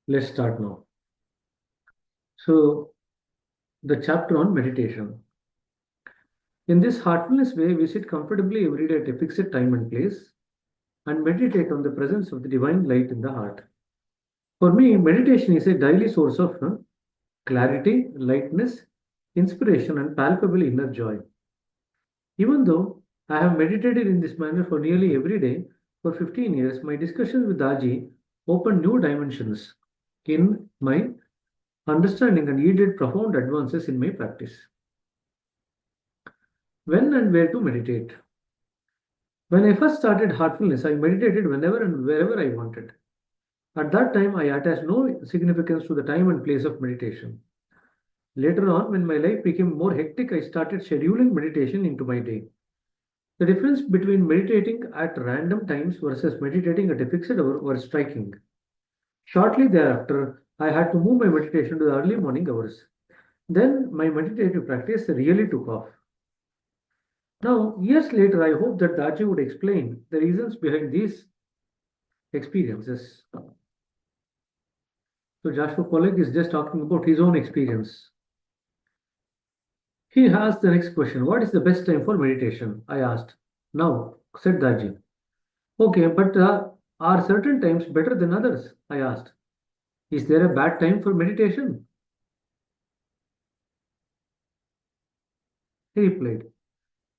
Let's start now. So, the chapter on meditation. In this heartfulness way, we sit comfortably every day at a fixed time and place and meditate on the presence of the divine light in the heart. For me, meditation is a daily source of clarity, lightness, inspiration, and palpable inner joy. Even though I have meditated in this manner for nearly every day for 15 years, my discussions with Aji opened new dimensions in my understanding and yielded profound advances in my practice. When and where to meditate? When I first started heartfulness, I meditated whenever and wherever I wanted. At that time, I attached no significance to the time and place of meditation. Later on, when my life became more hectic, I started scheduling meditation into my day. The difference between meditating at random times versus meditating at a fixed hour was striking. Shortly thereafter, I had to move my meditation to the early morning hours. Then my meditative practice really took off. Now, years later, I hope that Daji would explain the reasons behind these experiences. So, Joshua Pollack is just talking about his own experience. He asked the next question: what is the best time for meditation? I asked. Now, said Daji. Okay, but are certain times better than others? I asked. Is there a bad time for meditation? He replied.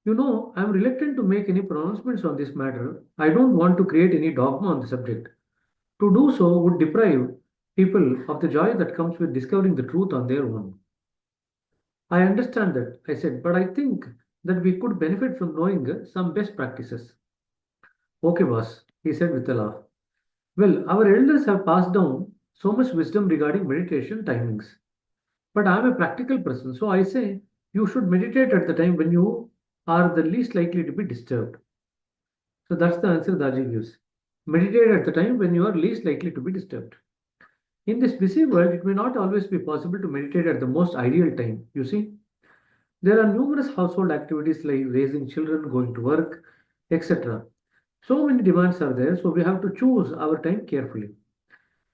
I'm reluctant to make any pronouncements on this matter. I don't want to create any dogma on the subject. To do so would deprive people of the joy that comes with discovering the truth on their own. I understand that, I said, but I think that we could benefit from knowing some best practices. Okay, boss, he said with a laugh. Well, our elders have passed down so much wisdom regarding meditation timings. But I'm a practical person, so I say you should meditate at the time when you are the least likely to be disturbed. So that's the answer Daji gives. Meditate at the time when you are least likely to be disturbed. In this busy world, it may not always be possible to meditate at the most ideal time. You see, there are numerous household activities like raising children, going to work, etc. So many demands are there, so we have to choose our time carefully.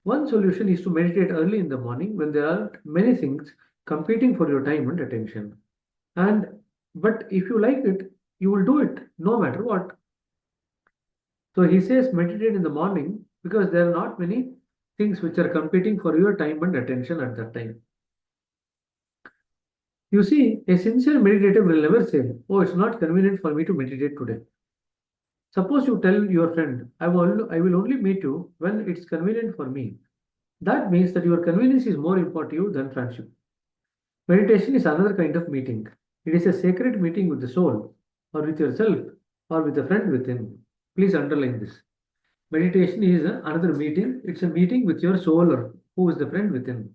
One solution is to meditate early in the morning when there are many things competing for your time and attention. And but if you like it, you will do it no matter what. So he says meditate in the morning because there are not many things which are competing for your time and attention at that time. You see, a sincere meditator will never say, "Oh, it's not convenient for me to meditate today." Suppose you tell your friend, I will only meet you when it's convenient for me. That means that your convenience is more important to you than friendship. Meditation is another kind of meeting. It is a sacred meeting with the soul, or with yourself, or with a friend within. Please underline this. Meditation is another meeting. It's a meeting with your soul, or who is the friend within.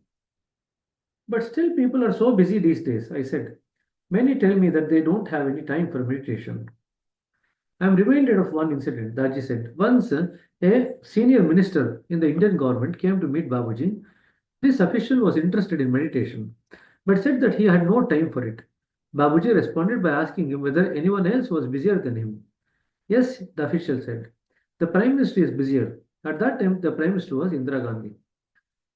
But still, people are so busy these days, I said. Many tell me that they don't have any time for meditation. I am reminded of one incident, Daji said. Once, a senior minister in the Indian government came to meet Babuji. This official was interested in meditation, but said that he had no time for it. Babuji responded by asking him whether anyone else was busier than him. Yes, the official said. The Prime Minister is busier. At that time, the Prime Minister was Indira Gandhi.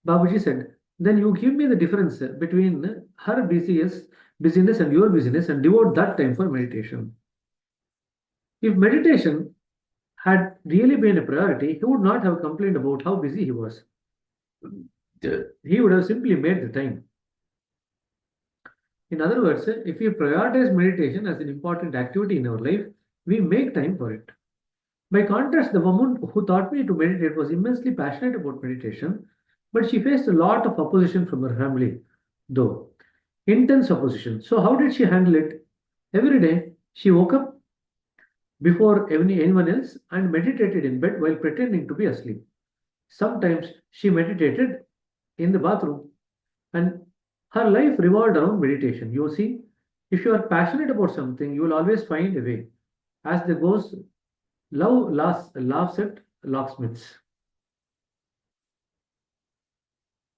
Babuji said, then you give me the difference between her busyness and your busyness and devote that time for meditation. If meditation had really been a priority, he would not have complained about how busy he was. He would have simply made the time. In other words, if we prioritize meditation as an important activity in our life, we make time for it. By contrast, the woman who taught me to meditate was immensely passionate about meditation, but she faced a lot of opposition from her family, though intense opposition. So, how did she handle it? Every day, she woke up before anyone else and meditated in bed while pretending to be asleep. Sometimes she meditated in the bathroom, and her life revolved around meditation. You see, if you are passionate about something, you will always find a way. As the goes, laughs at locksmiths.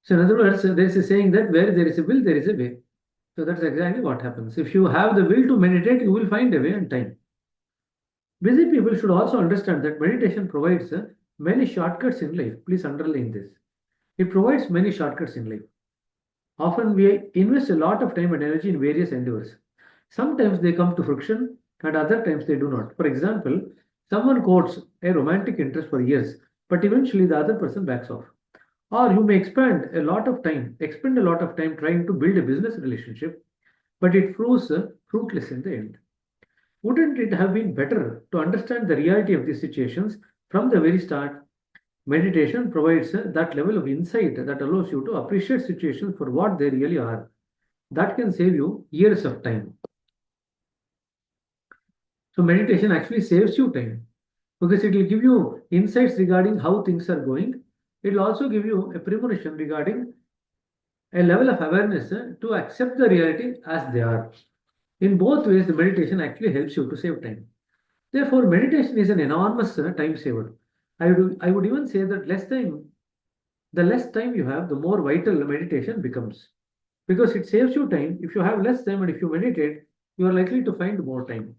So, in other words, there is a saying that where there is a will, there is a way. So, that's exactly what happens. If you have the will to meditate, you will find a way and time. Busy people should also understand that meditation provides many shortcuts in life. Please underline this. It provides many shortcuts in life. Often we invest a lot of time and energy in various endeavors. Sometimes they come to fruition and other times they do not. For example, someone quotes a romantic interest for years, but eventually the other person backs off. Or you may expend a lot of time trying to build a business relationship, but it proves fruitless in the end. Wouldn't it have been better to understand the reality of these situations from the very start? Meditation provides that level of insight that allows you to appreciate situations for what they really are. That can save you years of time. So, meditation actually saves you time because it will give you insights regarding how things are going. It will also give you a premonition regarding a level of awareness to accept the reality as they are. In both ways, the meditation actually helps you to save time. Therefore, meditation is an enormous time saver. I would even say that the less time you have, the more vital meditation becomes. Because it saves you time. If you have less time and if you meditate, you are likely to find more time.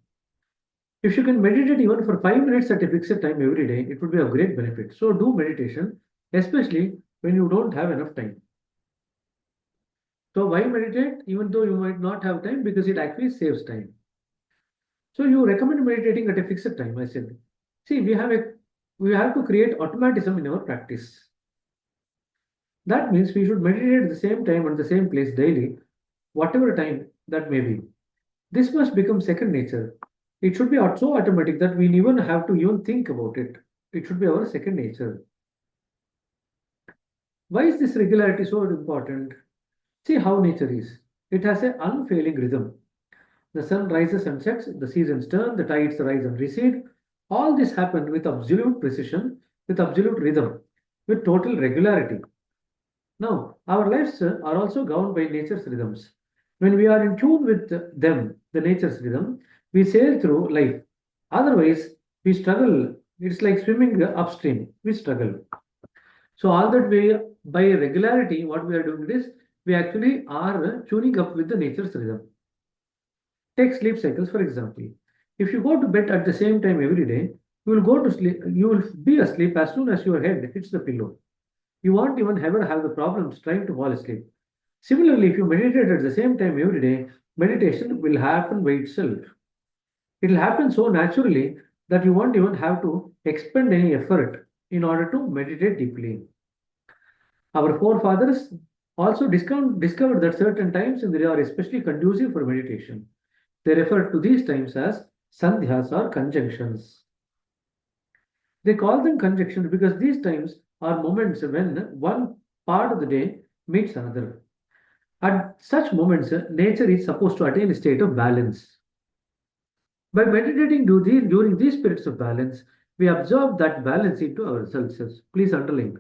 If you can meditate even for 5 minutes at a fixed time every day, it would be of great benefit. So do meditation, especially when you don't have enough time. So why meditate even though you might not have time? Because it actually saves time. So you recommend meditating at a fixed time, I said. See, we have to create automatism in our practice. That means we should meditate at the same time and the same place daily, whatever time that may be. This must become second nature. It should be so automatic that we even have to even think about it. It should be our second nature. Why is this regularity so important? See how nature is. It has an unfailing rhythm. The sun rises and sets, the seasons turn, the tides rise and recede. All this happened with absolute precision, with absolute rhythm, with total regularity. Now, our lives are also governed by nature's rhythms. When we are in tune with them, the nature's rhythm, we sail through life. Otherwise, we struggle. It's like swimming upstream. We struggle. So, all that way by regularity, what we are doing is we actually are tuning up with the nature's rhythm. Take sleep cycles, for example. If you go to bed at the same time every day, you will go to sleep, you will be asleep as soon as your head hits the pillow. You won't even ever have the problems trying to fall asleep. Similarly, if you meditate at the same time every day, meditation will happen by itself. It will happen so naturally that you won't even have to expend any effort in order to meditate deeply. Our forefathers also discovered that certain times in the day are especially conducive for meditation. They refer to these times as sandhyas or conjunctions. They call them conjunctions because these times are moments when one part of the day meets another. At such moments, nature is supposed to attain a state of balance. By meditating during these periods of balance, we absorb that balance into ourselves. Please underline.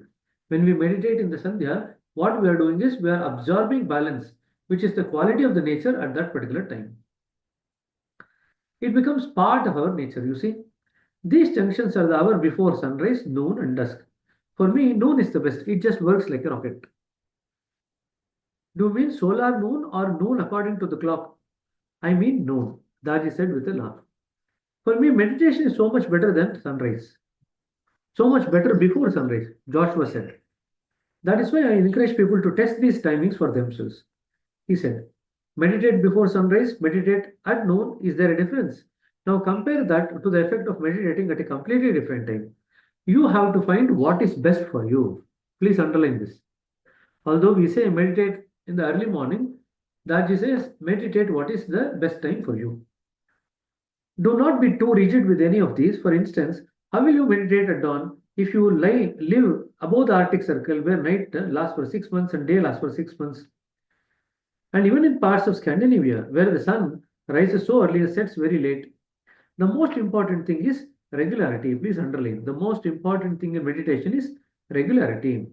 When we meditate in the Sandhya, what we are doing is we are absorbing balance, which is the quality of the nature at that particular time. It becomes part of our nature, you see. These junctions are the hour before sunrise, noon, and dusk. For me, noon is the best. It just works like a rocket. Do you mean solar noon or noon according to the clock? I mean noon, Daji said with a laugh. For me, meditation is so much better than sunrise. So much better before sunrise, Joshua said. That is why I encourage people to test these timings for themselves. He said, meditate before sunrise, meditate at noon. Is there a difference? Now compare that to the effect of meditating at a completely different time. You have to find what is best for you. Please underline this. Although we say meditate in the early morning, Daji says meditate what is the best time for you. Do not be too rigid with any of these. For instance, how will you meditate at dawn if you live above the Arctic Circle where night lasts for 6 months and day lasts for 6 months? And even in parts of Scandinavia where the sun rises so early and sets very late, the most important thing is regularity. Please underline. The most important thing in meditation is regularity.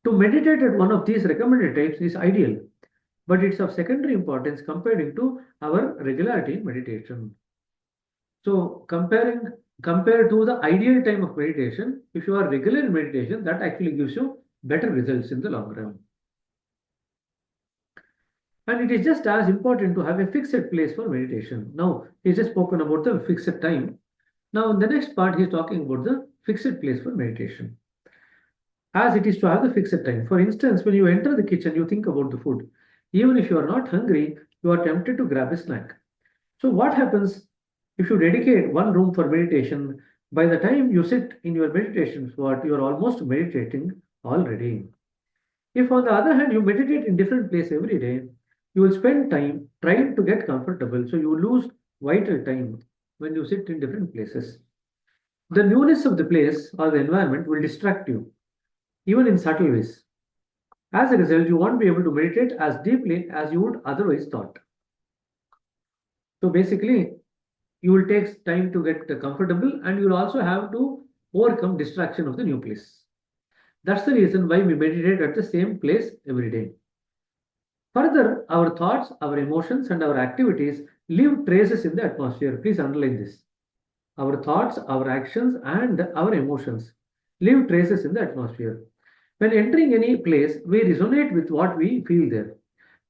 To meditate at one of these recommended types is ideal, but it's of secondary importance compared to our regularity in meditation. So compared to the ideal time of meditation, if you are regular in meditation, that actually gives you better results in the long run. And it is just as important to have a fixed place for meditation. Now, he's just spoken about the fixed time. Now, in the next part, he's talking about the fixed place for meditation. as it is to have the fixed time. For instance, when you enter the kitchen, you think about the food. Even if you are not hungry, you are tempted to grab a snack. So, what happens if you dedicate one room for meditation? By the time you sit in your meditation spot, you are almost meditating already. If, on the other hand, you meditate in different place every day, you will spend time trying to get comfortable. So, you will lose vital time when you sit in different places. The newness of the place or the environment will distract you, even in subtle ways. As a result, you won't be able to meditate as deeply as you would otherwise thought. So basically, you will take time to get comfortable and you'll also have to overcome distraction of the new place. That's the reason why we meditate at the same place every day. Further, our thoughts, our emotions, and our activities leave traces in the atmosphere. Please underline this. Our thoughts, our actions, and our emotions leave traces in the atmosphere. When entering any place, we resonate with what we feel there.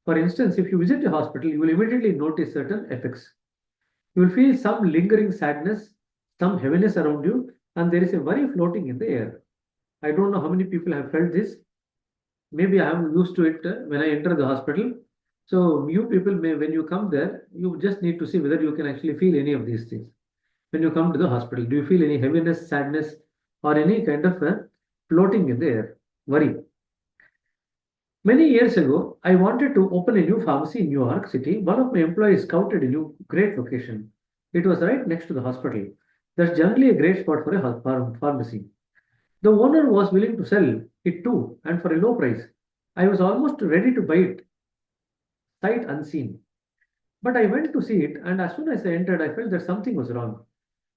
For instance, if you visit a hospital, you will immediately notice certain effects. You will feel some lingering sadness, some heaviness around you, and there is a worry floating in the air. I don't know how many people have felt this. Maybe I am used to it when I enter the hospital. So, you people may, when you come there, you just need to see whether you can actually feel any of these things. When you come to the hospital, do you feel any heaviness, sadness, or any kind of floating in the air? Worry. Many years ago, I wanted to open a new pharmacy in New York City. One of my employees scouted a new great location. It was right next to the hospital. That's generally a great spot for a pharmacy. The owner was willing to sell it too, and for a low price. I was almost ready to buy it, sight unseen. But I went to see it, and as soon as I entered, I felt that something was wrong.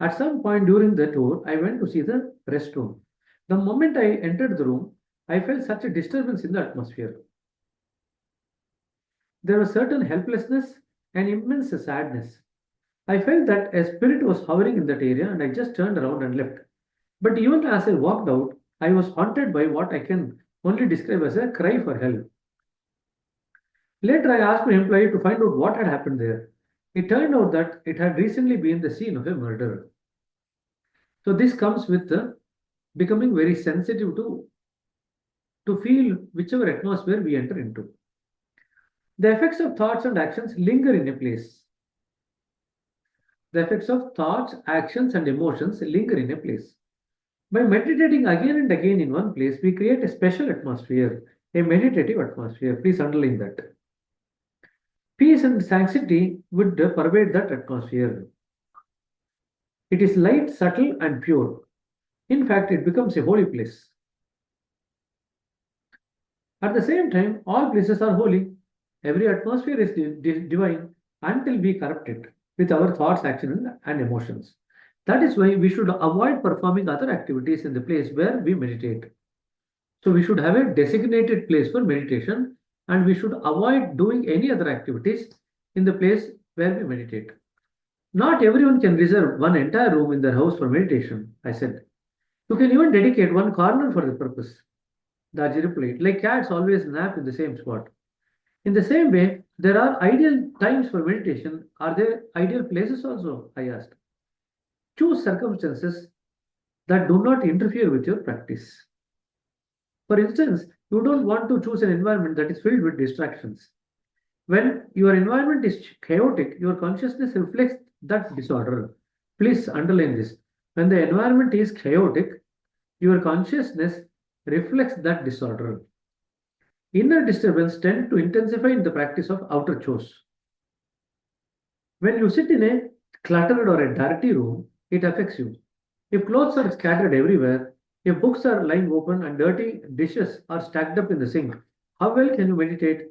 At some point during the tour, I went to see the restroom. The moment I entered the room, I felt such a disturbance in the atmosphere. There was certain helplessness and immense sadness. I felt that a spirit was hovering in that area and I just turned around and left. But even as I walked out, I was haunted by what I can only describe as a cry for help. Later, I asked my employee to find out what had happened there. It turned out that it had recently been the scene of a murder. So, this comes with becoming very sensitive to feel whichever atmosphere we enter into. The effects of thoughts and actions linger in a place. The effects of thoughts, actions, and emotions linger in a place. By meditating again and again in one place, we create a special atmosphere, a meditative atmosphere. Please underline that. Peace and sanctity would pervade that atmosphere. It is light, subtle, and pure. In fact, it becomes a holy place. At the same time, all places are holy. Every atmosphere is divine until we corrupt it with our thoughts, actions, and emotions. That is why we should avoid performing other activities in the place where we meditate. So we should have a designated place for meditation and we should avoid doing any other activities in the place where we meditate. Not everyone can reserve one entire room in their house for meditation, I said. You can even dedicate one corner for the purpose. Daji replied, like cats always nap in the same spot. In the same way, there are ideal times for meditation. Are there ideal places also? I asked. Choose circumstances that do not interfere with your practice. For instance, you don't want to choose an environment that is filled with distractions. When your environment is chaotic, your consciousness reflects that disorder. Please underline this. When the environment is chaotic, your consciousness reflects that disorder. Inner disturbance tend to intensify in the practice of outer chores. When you sit in a cluttered or a dirty room, it affects you. If clothes are scattered everywhere, if books are lying open and dirty dishes are stacked up in the sink, how well can you meditate?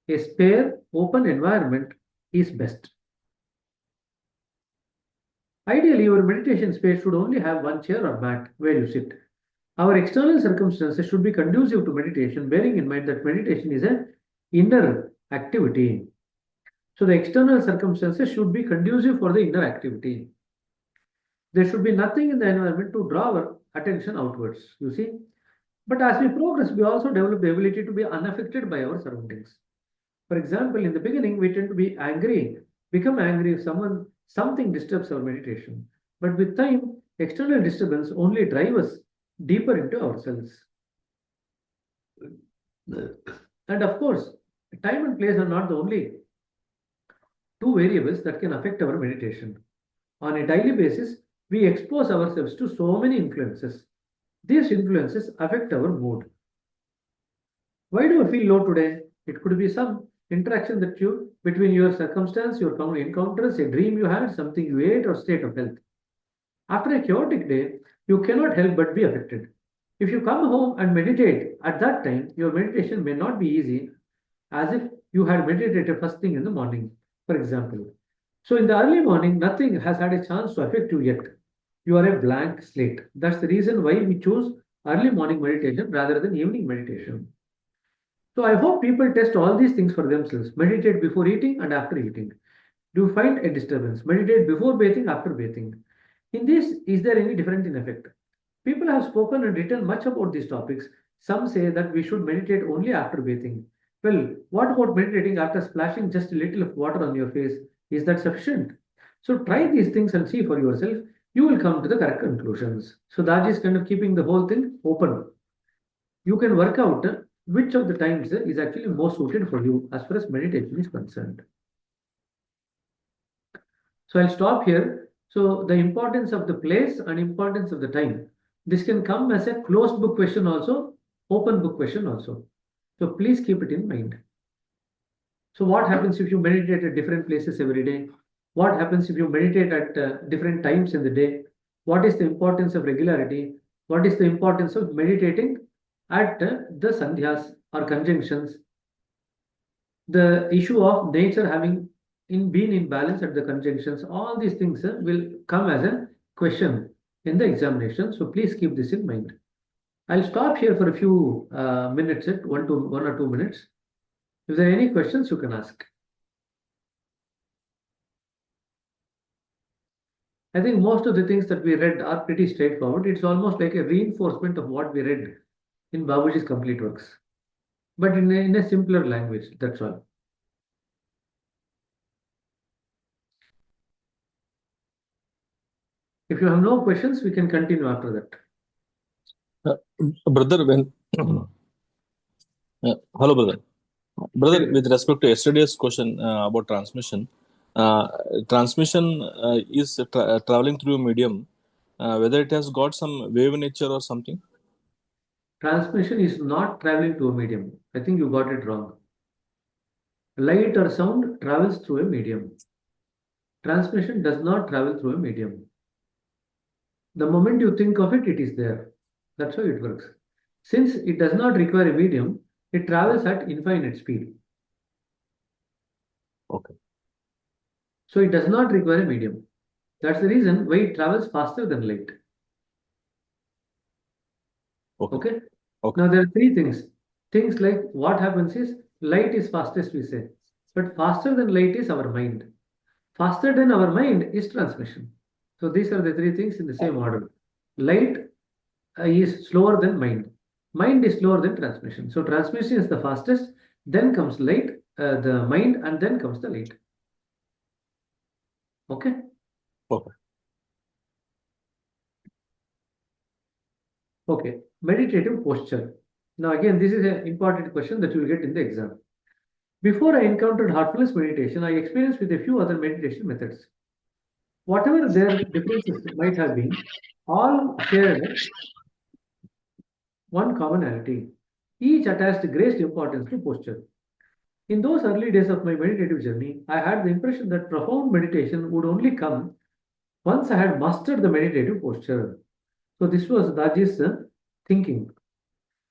A spare, open environment is best. Ideally, your meditation space should only have one chair or mat where you sit. Our external circumstances should be conducive to meditation, bearing in mind that meditation is an inner activity. So the external circumstances should be conducive for the inner activity. There should be nothing in the environment to draw our attention outwards, you see. But as we progress, we also develop the ability to be unaffected by our surroundings. For example, in the beginning, we tend to be angry, become angry if something disturbs our meditation. But with time, external disturbance only drive us deeper into ourselves. And of course, time and place are not the only two variables that can affect our meditation. On a daily basis, we expose ourselves to so many influences. These influences affect our mood. Why do you feel low today? It could be some interaction that you between your circumstance, your encounters, a dream you had, something you ate, or state of health. After a chaotic day, you cannot help but be affected. If you come home and meditate at that time, your meditation may not be easy as if you had meditated first thing in the morning, for example. So, in the early morning, nothing has had a chance to affect you yet. You are a blank slate. That's the reason why we choose early morning meditation rather than evening meditation. So, I hope people test all these things for themselves. Meditate before eating and after eating. Do you find a disturbance? Meditate before bathing, after bathing. In this, is there any difference in effect? People have spoken and written much about these topics. Some say that we should meditate only after bathing. Well, what about meditating after splashing just a little of water on your face? Is that sufficient? So try these things and see for yourself. You will come to the correct conclusions. So that is kind of keeping the whole thing open. You can work out which of the times is actually most suited for you as far as meditation is concerned. So I'll stop here. So the importance of the place and importance of the time. This can come as a closed book question also, open book question also. So please keep it in mind. So what happens if you meditate at different places every day? What happens if you meditate at different times in the day? What is the importance of regularity? What is the importance of meditating at the sandhyas or conjunctions? The issue of nature having been in balance at the conjunctions, all these things will come as a question in the examination. So please keep this in mind. I'll stop here for a few minutes, 1 or 2 minutes. If there are any questions, you can ask. I think most of the things that we read are pretty straightforward. It's almost like a reinforcement of what we read in Babuji's complete works, but in a simpler language. That's all. If you have no questions, we can continue after that. Brother, when hello, brother. Brother, Yes. with respect to yesterday's question about transmission, uh, transmission is traveling through a medium, whether it has got some wave nature or something. Transmission is not traveling to a medium. I think you got it wrong. Light or sound travels through a medium. Transmission does not travel through a medium. The moment you think of it, it is there. That's how it works. Since it does not require a medium, it travels at infinite speed. Okay. So it does not require a medium. That's the reason why it travels faster than light. Okay. Okay? Okay. Now there are three things. Things like what happens is light is fastest, we say. But faster than light is our mind. Faster than our mind is transmission. So these are the three things in the same order. Light is slower than mind. Mind is slower than transmission. So transmission is the fastest, then comes light, the mind, and then comes the light. Okay? Okay. Okay. Meditative posture. Now again, this is an important question that you will get in the exam. Before I encountered heartfulness meditation, I experienced with a few other meditation methods. Whatever their differences might have been, all shared one commonality. Each attached great importance to posture. In those early days of my meditative journey, I had the impression that profound meditation would only come once I had mastered the meditative posture. So this was Daji's thinking.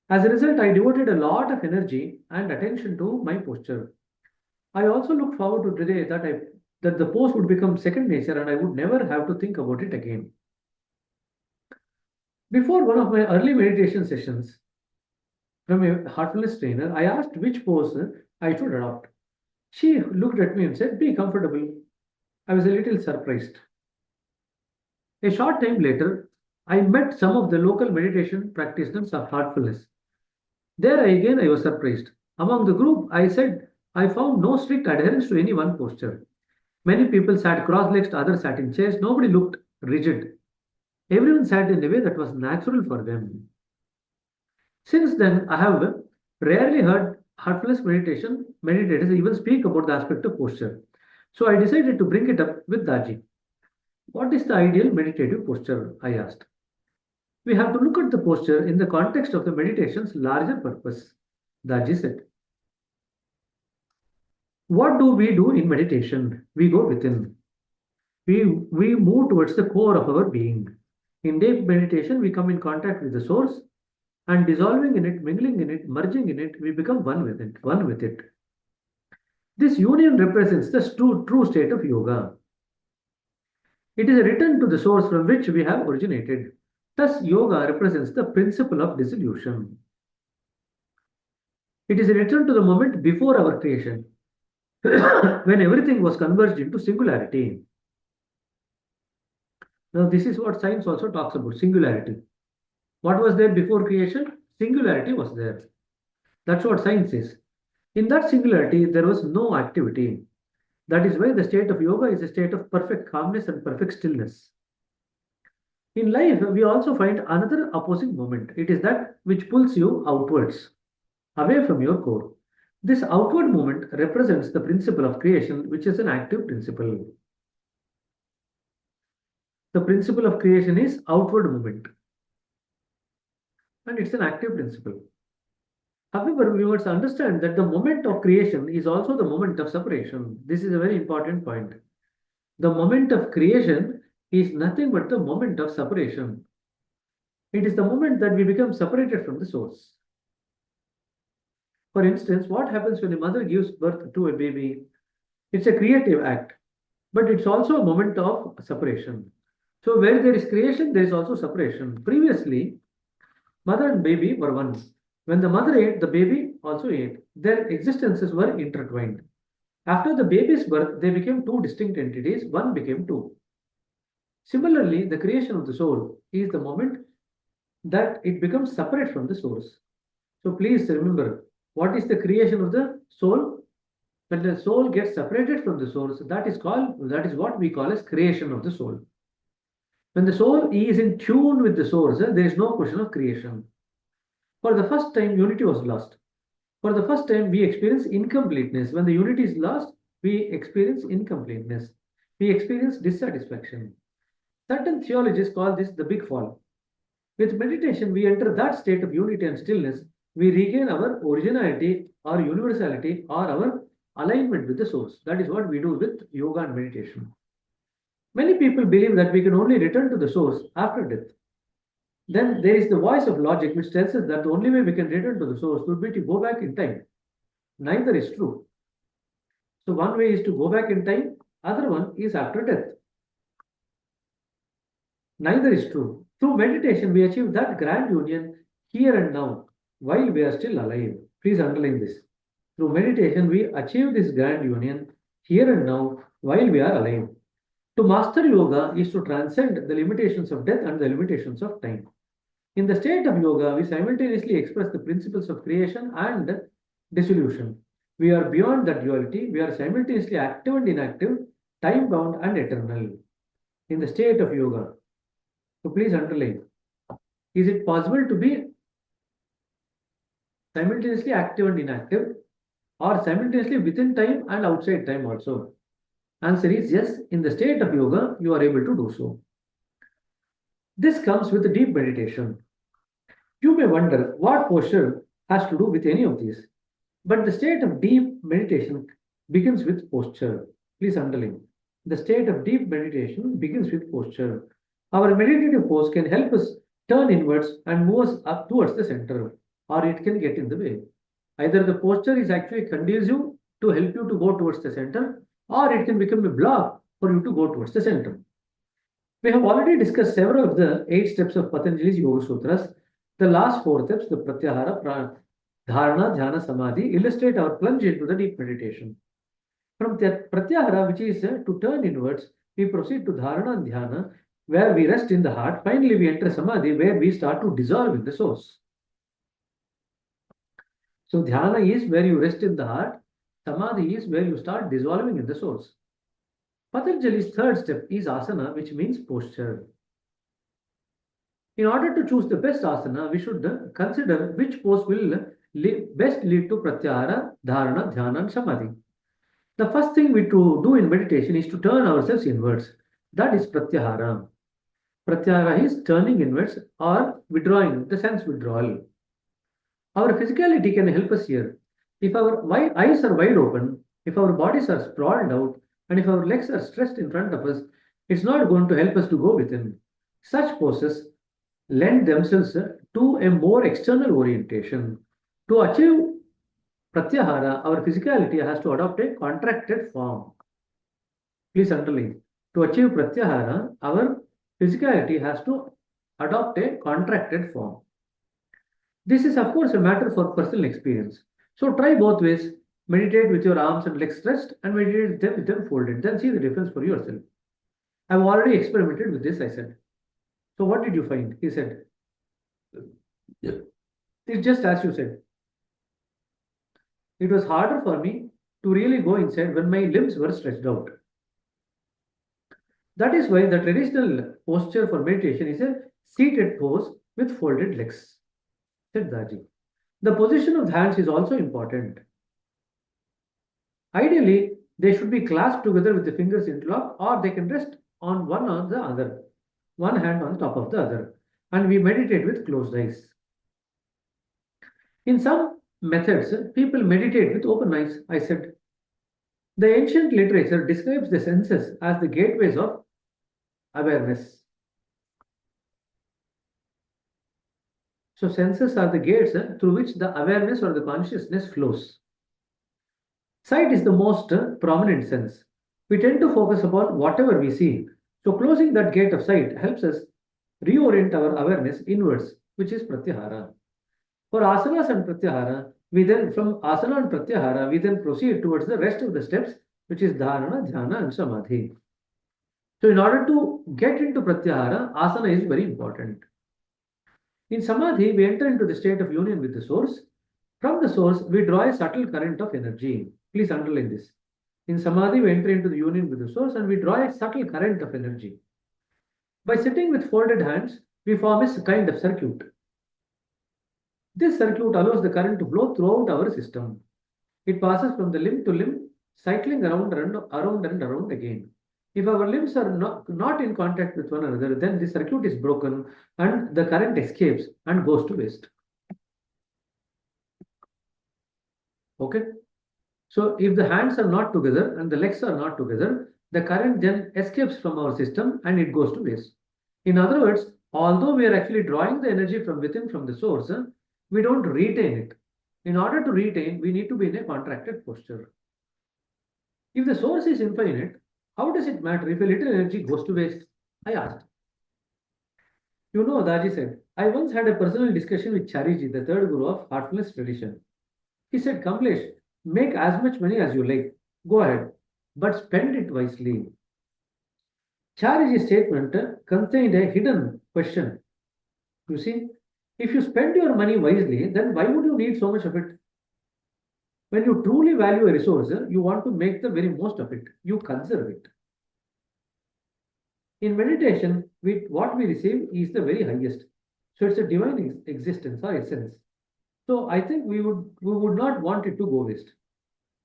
As a result, I devoted a lot of energy and attention to my posture. I also looked forward to today that the pose would become second nature and I would never have to think about it again. Before one of my early meditation sessions from a heartfulness trainer, I asked which pose I should adopt. She looked at me and said, "Be comfortable." I was a little surprised. A short time later, I met some of the local meditation practitioners of heartfulness. There again, I was surprised. Among the group, I said, I found no strict adherence to any one posture. Many people sat cross-legged, others sat in chairs. Nobody looked rigid. Everyone sat in a way that was natural for them. Since then, I have Rarely heard heartless meditators even speak about the aspect of posture. So I decided to bring it up with Daji. What is the ideal meditative posture? I asked. We have to look at the posture in the context of the meditation's larger purpose. Daji said. What do we do in meditation? We go within. We move towards the core of our being. In deep meditation, we come in contact with the source and dissolving in it, mingling in it, merging in it, we become one with it, one with it. This union represents the true state of yoga. It is a return to the source from which we have originated. Thus, yoga represents the principle of dissolution. It is a return to the moment before our creation, when everything was converged into singularity. Now, this is what science also talks about singularity. What was there before creation? Singularity was there. That's what science is. In that singularity, there was no activity. That is why the state of yoga is a state of perfect calmness and perfect stillness. In life, we also find another opposing moment. It is that which pulls you outwards, away from your core. This outward movement represents the principle of creation, which is an active principle. The principle of creation is outward movement, and it's an active principle. However, we must understand that the moment of creation is also the moment of separation. This is a very important point. The moment of creation is nothing but the moment of separation. It is the moment that we become separated from the source. For instance, what happens when a mother gives birth to a baby? It's a creative act, but it's also a moment of separation. So, where there is creation, there is also separation. Previously, mother and baby were one. When the mother ate, the baby also ate. Their existences were intertwined. After the baby's birth, they became two distinct entities, one became two. Similarly, the creation of the soul is the moment that it becomes separate from the source. So please remember, what is the creation of the soul? When the soul gets separated from the source, that is what we call as creation of the soul. When the soul is in tune with the source, there is no question of creation. For the first time, unity was lost. For the first time, we experience incompleteness. When the unity is lost, we experience incompleteness. We experience dissatisfaction. Certain theologists call this the big fall. With meditation, we enter that state of unity and stillness. We regain our originality, our universality, or our alignment with the source. That is what we do with yoga and meditation. Many people believe that we can only return to the source after death. Then there is the voice of logic which tells us that the only way we can return to the source would be to go back in time. Neither is true. So one way is to go back in time, other one is after death. Neither is true. Through meditation, we achieve that grand union here and now while we are still alive. Please underline this. Through meditation, we achieve this grand union here and now while we are alive. To master yoga is to transcend the limitations of death and the limitations of time. In the state of yoga, we simultaneously express the principles of creation and dissolution. We are beyond that duality. We are simultaneously active and inactive, time bound and eternal. In the state of yoga. So please underline. Is it possible to be simultaneously active and inactive, or simultaneously within time and outside time also? Answer is yes. In the state of yoga, you are able to do so. This comes with deep meditation. You may wonder what posture has to do with any of these. But the state of deep meditation begins with posture. Please underline. The state of deep meditation begins with posture. Our meditative pose can help us turn inwards and move us up towards the center, or it can get in the way. Either the posture is actually conducive to help you to go towards the center, or it can become a block for you to go towards the center. We have already discussed several of the 8 steps of Patanjali's Yoga Sutras. The last 4 steps, the Pratyahara, Dharana, Dhyana, Samadhi, illustrate our plunge into the deep meditation. From the Pratyahara, which is to turn inwards, we proceed to Dharana and Dhyana, where we rest in the heart. Finally, we enter Samadhi, where we start to dissolve in the source. So, Dhyana is where you rest in the heart. Samadhi is where you start dissolving in the source. Patanjali's 3rd step is asana, which means posture. In order to choose the best asana, we should consider which pose will best lead to pratyahara, dharana, dhyana, and samadhi. The first thing we to do in meditation is to turn ourselves inwards. That is pratyahara. Pratyahara is turning inwards or withdrawing, the sense withdrawal. Our physicality can help us here. If our eyes are wide open, if our bodies are sprawled out, and if our legs are stretched in front of us, it's not going to help us to go within. Such poses lend themselves to a more external orientation. To achieve pratyahara, our physicality has to adopt a contracted form. Please underline. To achieve pratyahara, our physicality has to adopt a contracted form. This is, of course, a matter for personal experience. So try both ways. Meditate with your arms and legs stretched and meditate with them folded. Then see the difference for yourself. I've already experimented with this, I said. So what did you find? He said, it's just as you said. It was harder for me to really go inside when my limbs were stretched out. That is why the traditional posture for meditation is a seated pose with folded legs, said Daji. The position of the hands is also important. Ideally, they should be clasped together with the fingers interlocked, or they can rest on one or the other, one hand on top of the other, and we meditate with closed eyes. In some methods, people meditate with open eyes, I said. The ancient literature describes the senses as the gateways of awareness. So senses are the gates through which the awareness or the consciousness flows. Sight is the most prominent sense. We tend to focus upon whatever we see. So closing that gate of sight helps us reorient our awareness inwards, which is pratyahara. For asanas and pratyahara, from asana and pratyahara, we then proceed towards the rest of the steps, which is dharana, dhyana, and samadhi. So in order to get into pratyahara, asana is very important. In samadhi, we enter into the state of union with the source. From the source, we draw a subtle current of energy. Please underline this. In samadhi, we enter into the union with the source and we draw a subtle current of energy. By sitting with folded hands, we form a kind of circuit. This circuit allows the current to flow throughout our system. It passes from the limb to limb, cycling around and around again. If our limbs are not in contact with one another, then the circuit is broken and the current escapes and goes to waste. Okay? So if the hands are not together and the legs are not together, the current then escapes from our system and it goes to waste. In other words, although we are actually drawing the energy from within from the source, we don't retain it. In order to retain, we need to be in a contracted posture. If the source is infinite, how does it matter if a little energy goes to waste? I asked. You know, Daji said, I once had a personal discussion with Chariji, the third guru of Heartfulness tradition. He said, Kamlesh, make as much money as you like. Go ahead, but spend it wisely. Chariji's statement contained a hidden question. You see, if you spend your money wisely, then why would you need so much of it? When you truly value a resource, you want to make the very most of it. You conserve it. In meditation, what we receive is the very highest. So it's a divine existence or essence. So I think we would not want it to go waste.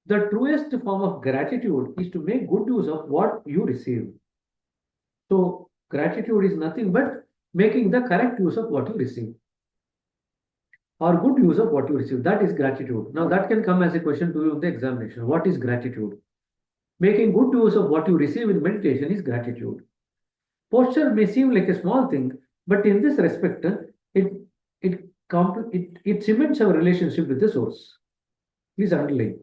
The truest form of gratitude is to make good use of what you receive. So gratitude is nothing but making the correct use of what you receive, or good use of what you receive. That is gratitude. Now that can come as a question to you in the examination. What is gratitude? Making good use of what you receive in meditation is gratitude. Posture may seem like a small thing, but in this respect, it cements our relationship with the source. Please underline.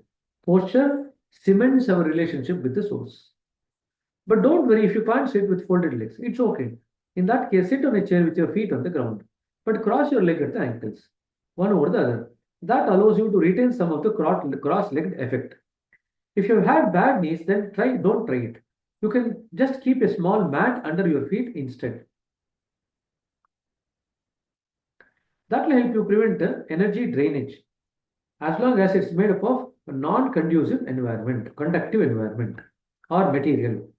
Posture cements our relationship with the source. But don't worry if you can't sit with folded legs. It's okay. In that case, sit on a chair with your feet on the ground, but cross your leg at the ankles, one over the other. That allows you to retain some of the cross-legged effect. If you've had bad knees, then don't try it. You can just keep a small mat under your feet instead. That will help you prevent energy drainage, as long as it's made up of a non-conducive environment, conductive environment, or material.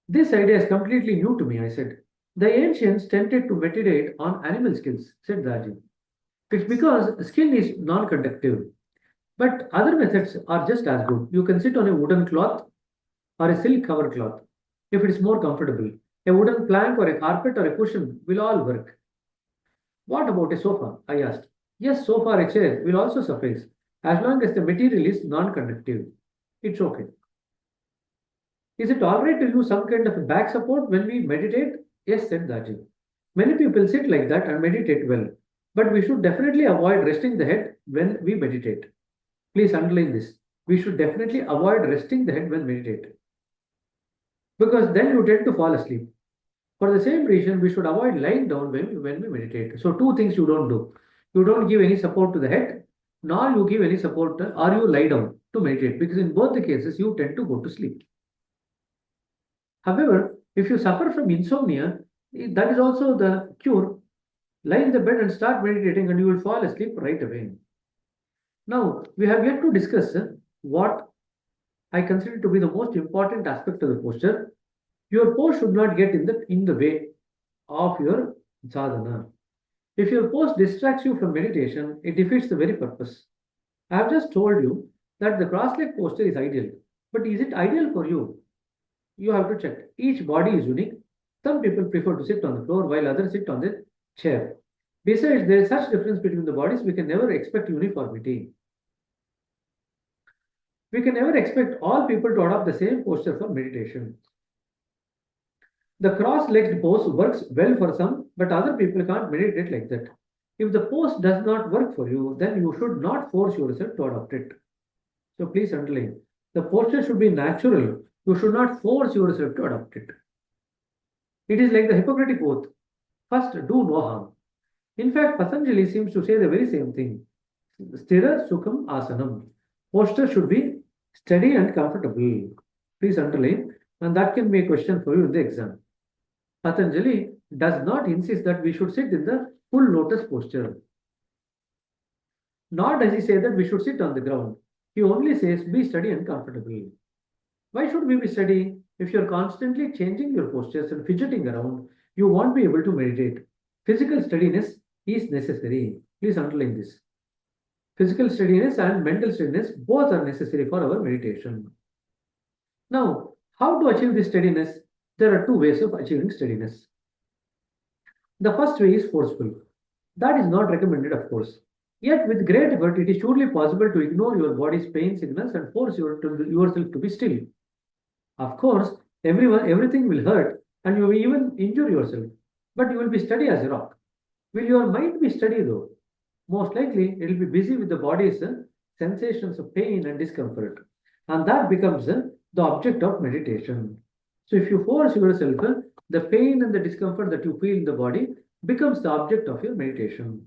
This idea is completely new to me, I said. The ancients tended to meditate on animal skills, said Raji. It's because skin is non-conductive, but other methods are just as good. You can sit on a wooden cloth or a silk cover cloth if it is more comfortable. A wooden plank or a carpet or a cushion will all work. What about a sofa? I asked. Yes, sofa or a chair will also suffice as long as the material is non-conductive. It's okay. Is it alright to use some kind of back support when we meditate? Yes, said Daji. Many people sit like that and meditate well, but we should definitely avoid resting the head when we meditate. Please underline this. We should definitely avoid resting the head when meditate because then you tend to fall asleep. For the same reason, we should avoid lying down when we meditate. So, two things you don't do. You don't give any support to the head, nor you give any support or you lie down to meditate because in both the cases you tend to go to sleep. However, if you suffer from insomnia, that is also the cure. Lie in the bed and start meditating, and you will fall asleep right away. Now, we have yet to discuss what I consider to be the most important aspect of the posture. Your pose should not get in the way of your sadhana. If your pose distracts you from meditation, it defeats the very purpose. I have just told you that the cross-leg posture is ideal, but is it ideal for you? You have to check. Each body is unique. Some people prefer to sit on the floor while others sit on the chair. Besides, there is such difference between the bodies, we can never expect uniformity. We can never expect all people to adopt the same posture for meditation. The cross-legged pose works well for some, but other people can't meditate like that. If the pose does not work for you, then you should not force yourself to adopt it. So please underline. The posture should be natural. You should not force yourself to adopt it. It is like the Hippocratic oath. First, do no harm. In fact, Patanjali seems to say the very same thing. Sthira Sukham Asanam. Posture should be steady and comfortable. Please underline. And that can be a question for you in the exam. Patanjali does not insist that we should sit in the full lotus posture. Nor does he say that we should sit on the ground. He only says be steady and comfortable. Why should we be steady? If you're constantly changing your postures and fidgeting around, you won't be able to meditate. Physical steadiness is necessary. Please underline this. Physical steadiness and mental steadiness both are necessary for our meditation. Now, how to achieve this steadiness? There are two ways of achieving steadiness. The first way is forceful. That is not recommended, of course. Yet, with great effort, it is surely possible to ignore your body's pain signals and force yourself to be still. Of course, everything will hurt and you will even injure yourself, but you will be steady as a rock. Will your mind be steady though? Most likely, it will be busy with the body's sensations of pain and discomfort, and that becomes the object of meditation. So, if you force yourself, the pain and the discomfort that you feel in the body becomes the object of your meditation.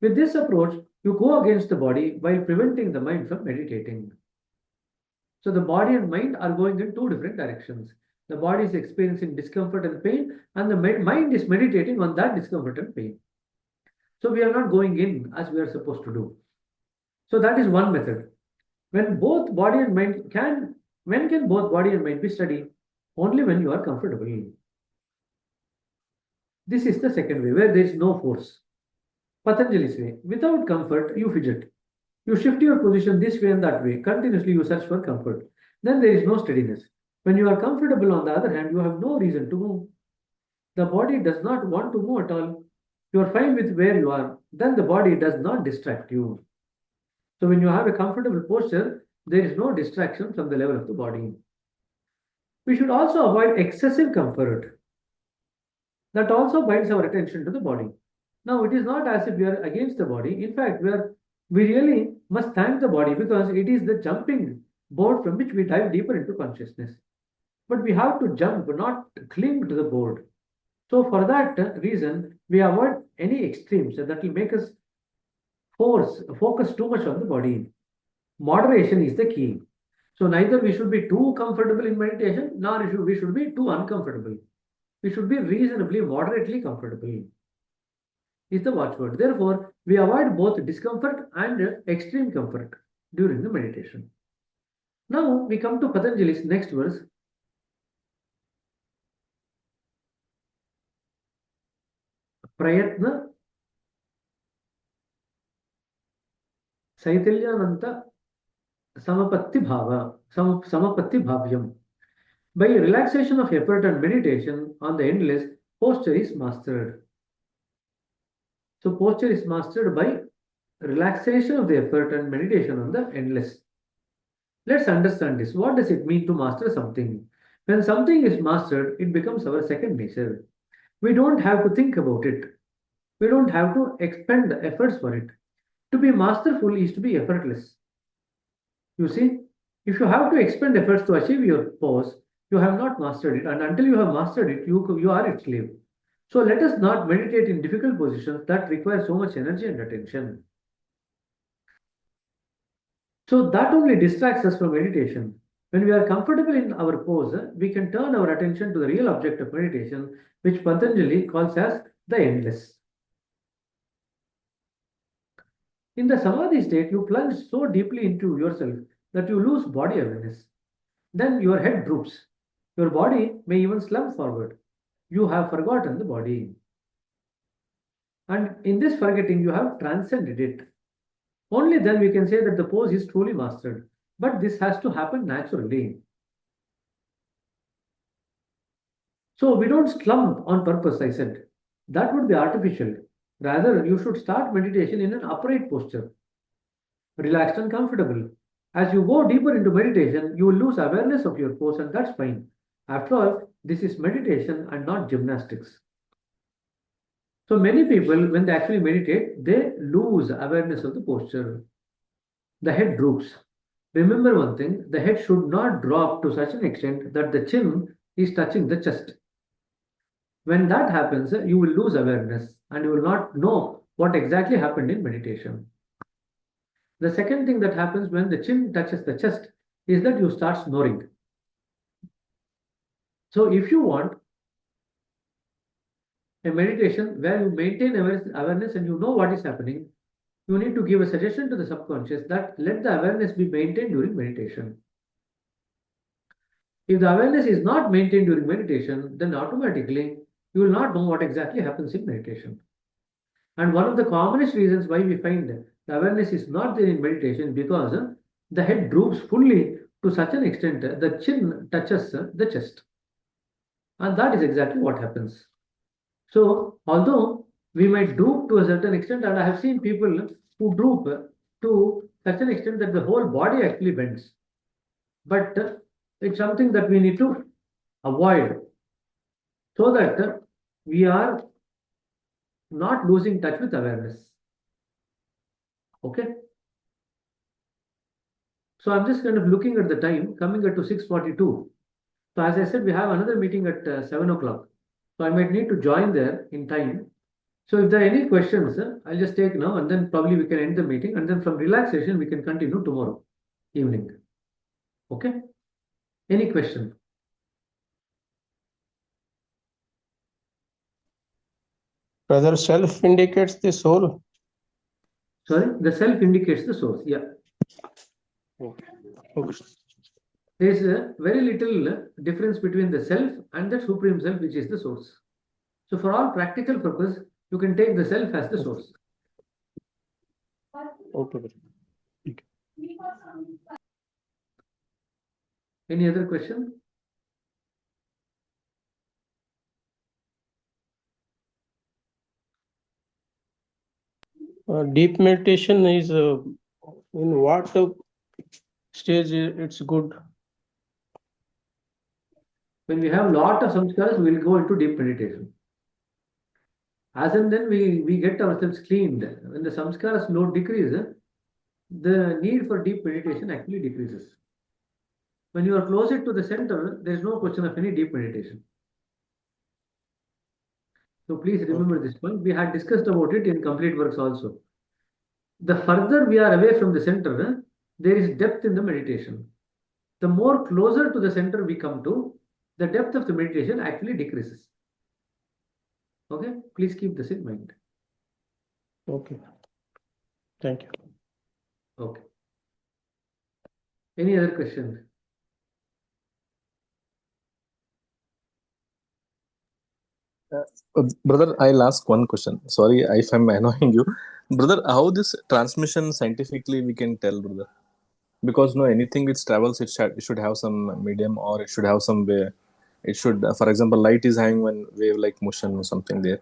With this approach, you go against the body while preventing the mind from meditating. So the body and mind are going in two different directions. The body is experiencing discomfort and pain, and the mind is meditating on that discomfort and pain. So we are not going in as we are supposed to do. So that is one method. When both body and mind can, when can both body and mind be steady? Only when you are comfortable. This is the second way, where there is no force. Patanjali's way. Without comfort, you fidget. You shift your position this way and that way. Continuously, you search for comfort. Then there is no steadiness. When you are comfortable, on the other hand, you have no reason to move. The body does not want to move at all. You are fine with where you are. Then the body does not distract you. So when you have a comfortable posture, there is no distraction from the level of the body. We should also avoid excessive comfort. That also binds our attention to the body. Now, it is not as if we are against the body. In fact, we really must thank the body because it is the jumping board from which we dive deeper into consciousness. But we have to jump, not cling to the board. So, for that reason, we avoid any extremes that will make us focus too much on the body. Moderation is the key. So, neither we should be too comfortable in meditation, nor we should be too uncomfortable. We should be reasonably, moderately comfortable is the watchword. Therefore, we avoid both discomfort and extreme comfort during the meditation. Now, we come to Patanjali's next verse. Prayatna Saitilyananta Samapatti Bhava, Samapatti Bhavyam. By relaxation of effort and meditation on the endless, posture is mastered. So posture is mastered by relaxation of the effort and meditation on the endless. Let's understand this. What does it mean to master something? When something is mastered, it becomes our second nature. We don't have to think about it. We don't have to expend efforts for it. To be masterful is to be effortless. You see, if you have to expend efforts to achieve your pose, you have not mastered it. And until you have mastered it, you are its slave. So let us not meditate in difficult positions that require so much energy and attention. So that only distracts us from meditation. When we are comfortable in our pose, we can turn our attention to the real object of meditation, which Patanjali calls as the endless. In the samadhi state, you plunge so deeply into yourself that you lose body awareness. Then your head droops. Your body may even slump forward. You have forgotten the body. And in this forgetting, you have transcended it. Only then we can say that the pose is truly mastered. But this has to happen naturally. So we don't slump on purpose, I said. That would be artificial. Rather, you should start meditation in an upright posture, relaxed and comfortable. As you go deeper into meditation, you will lose awareness of your pose, and that's fine. After all, this is meditation and not gymnastics. So many people, when they actually meditate, they lose awareness of the posture. The head droops. Remember one thing, the head should not drop to such an extent that the chin is touching the chest. When that happens, you will lose awareness and you will not know what exactly happened in meditation. The second thing that happens when the chin touches the chest is that you start snoring. So if you want a meditation where you maintain awareness and you know what is happening, you need to give a suggestion to the subconscious that let the awareness be maintained during meditation. If the awareness is not maintained during meditation, then automatically you will not know what exactly happens in meditation. And one of the commonest reasons why we find the awareness is not there in meditation because the head droops fully to such an extent the chin touches the chest. And that is exactly what happens. So, although we might droop to a certain extent, and I have seen people who droop to such an extent that the whole body actually bends. But it's something that we need to avoid so that we are not losing touch with awareness. Okay. So I'm just kind of looking at the time, coming at to 6:42. So as I said, we have another meeting at 7 o'clock. So I might need to join there in time. So if there are any questions, I'll just take now and then probably we can end the meeting and then from relaxation we can continue tomorrow evening. Okay? Any question? Whether self indicates the soul? Sorry, the self indicates the source. Yeah. Okay. There is a very little difference between the self and the supreme self, which is the source. So for all practical purpose, you can take the self as the source. Okay. Any other question? Deep meditation is in what stage it's good? When we have lot of samskaras, we will go into deep meditation. As and then we get ourselves cleaned. When the samskaras load decrease, the need for deep meditation actually decreases. When you are closer to the center, there is no question of any deep meditation. So please remember this point. We had discussed about it in complete works also. The further we are away from the center, there is depth in the meditation. The more closer to the center we come to, the depth of the meditation actually decreases. Okay, please keep this in mind. Okay. Thank you. Okay. Any other question? Brother, I'll ask one question. Sorry if I'm annoying you. Brother, how this transmission scientifically we can tell, brother? Because no, anything which travels, it should have some medium or it should have some way. It should, for example, light is having one wave like motion or something there.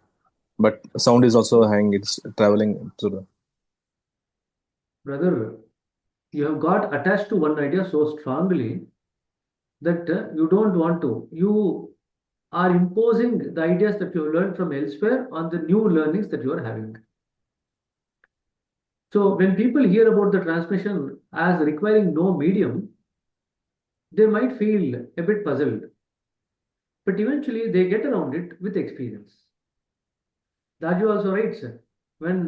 But sound is also having, it's traveling through the. Brother, you have got attached to one idea so strongly that you don't want to. You are imposing the ideas that you have learned from elsewhere on the new learnings that you are having. So when people hear about the transmission as requiring no medium, they might feel a bit puzzled. But eventually they get around it with experience. Daju also writes when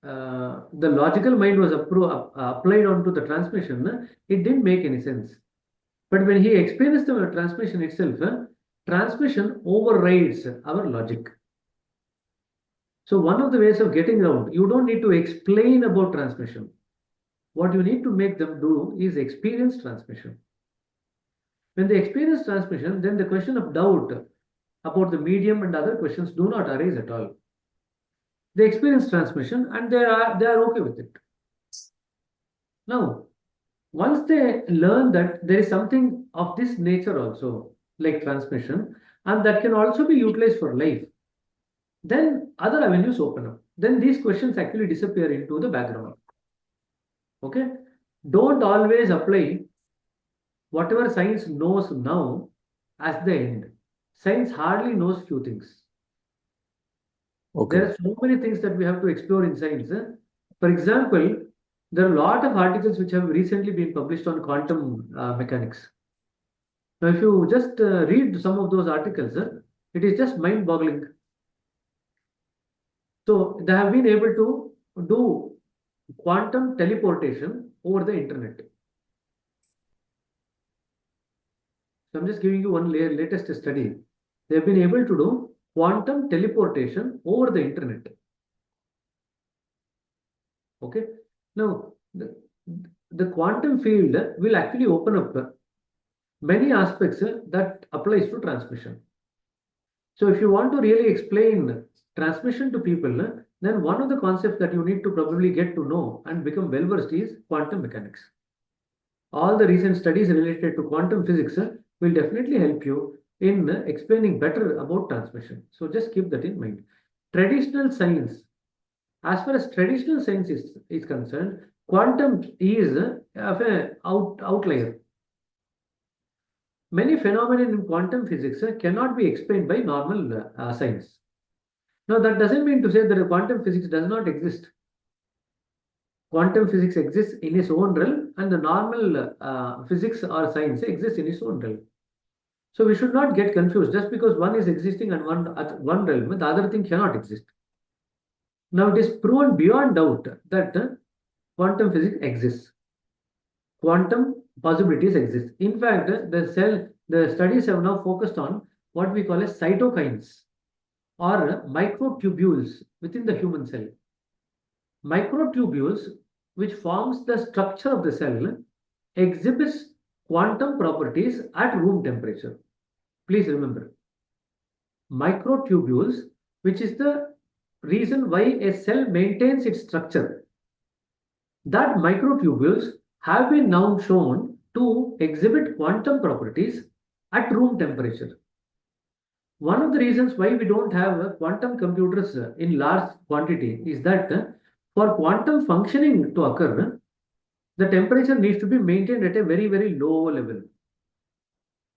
the logical mind was applied onto the transmission, it didn't make any sense. But when he experienced the transmission itself, transmission overrides our logic. So one of the ways of getting around, you don't need to explain about transmission. What you need to make them do is experience transmission. When they experience transmission, then the question of doubt about the medium and other questions do not arise at all. They experience transmission and they are okay with it. Now, once they learn that there is something of this nature also, like transmission, and that can also be utilized for life, then other avenues open up. Then these questions actually disappear into the background. Okay? Don't always apply whatever science knows now as the end. Science hardly knows few things. Okay. There are so many things that we have to explore in science. For example, there are a lot of articles which have recently been published on quantum mechanics. Now, if you just read some of those articles, it is just mind-boggling. So they have been able to do quantum teleportation over the internet. So I'm just giving you one latest study. They have been able to do quantum teleportation over the internet. Okay. Now, the quantum field will actually open up many aspects that applies to transmission. So if you want to really explain transmission to people, then one of the concepts that you need to probably get to know and become well versed is quantum mechanics. All the recent studies related to quantum physics will definitely help you in explaining better about transmission. So just keep that in mind. Traditional science, as far as traditional science is concerned, quantum is an outlier. Many phenomena in quantum physics cannot be explained by normal science. Now, that doesn't mean to say that quantum physics does not exist. Quantum physics exists in its own realm, and the normal physics or science exists in its own realm. So we should not get confused. Just because one is existing and at one realm, the other thing cannot exist. Now, it is proven beyond doubt that quantum physics exists. Quantum possibilities exist. In fact, the studies have now focused on what we call as cytokines or microtubules within the human cell. Microtubules, which forms the structure of the cell, exhibits quantum properties at room temperature. Please remember, microtubules, which is the reason why a cell maintains its structure. That microtubules have been now shown to exhibit quantum properties at room temperature. One of the reasons why we don't have quantum computers in large quantity is that for quantum functioning to occur, the temperature needs to be maintained at a very, very low level.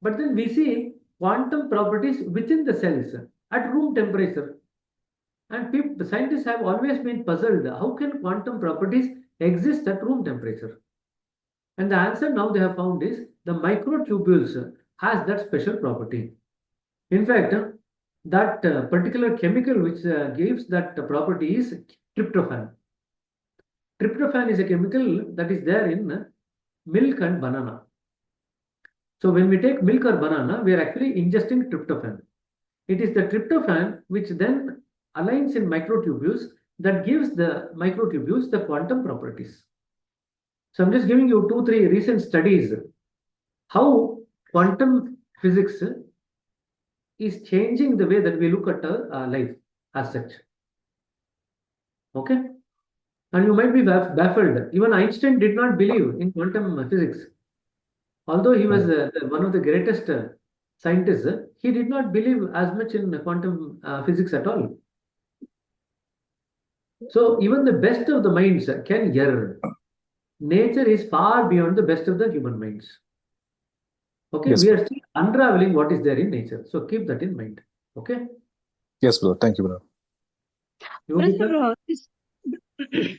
But then we see quantum properties within the cells at room temperature. And the scientists have always been puzzled, how can quantum properties exist at room temperature? And the answer now they have found is the microtubules has that special property. In fact, that particular chemical which gives that property is tryptophan. Tryptophan is a chemical that is there in milk and banana. So when we take milk or banana, we are actually ingesting tryptophan. It is the tryptophan which then aligns in microtubules that gives the microtubules the quantum properties. So I'm just giving you 2-3 recent studies how quantum physics is changing the way that we look at life as such. Okay? And you might be baffled. Even Einstein did not believe in quantum physics. Although he was one of the greatest scientists, he did not believe as much in quantum physics at all. So even the best of the minds can err. Nature is far beyond the best of the human minds. Okay, Yes, we are still unraveling what is there in nature. So keep that in mind. Okay, yes, brother. Thank you, brother. Yogita? Brother,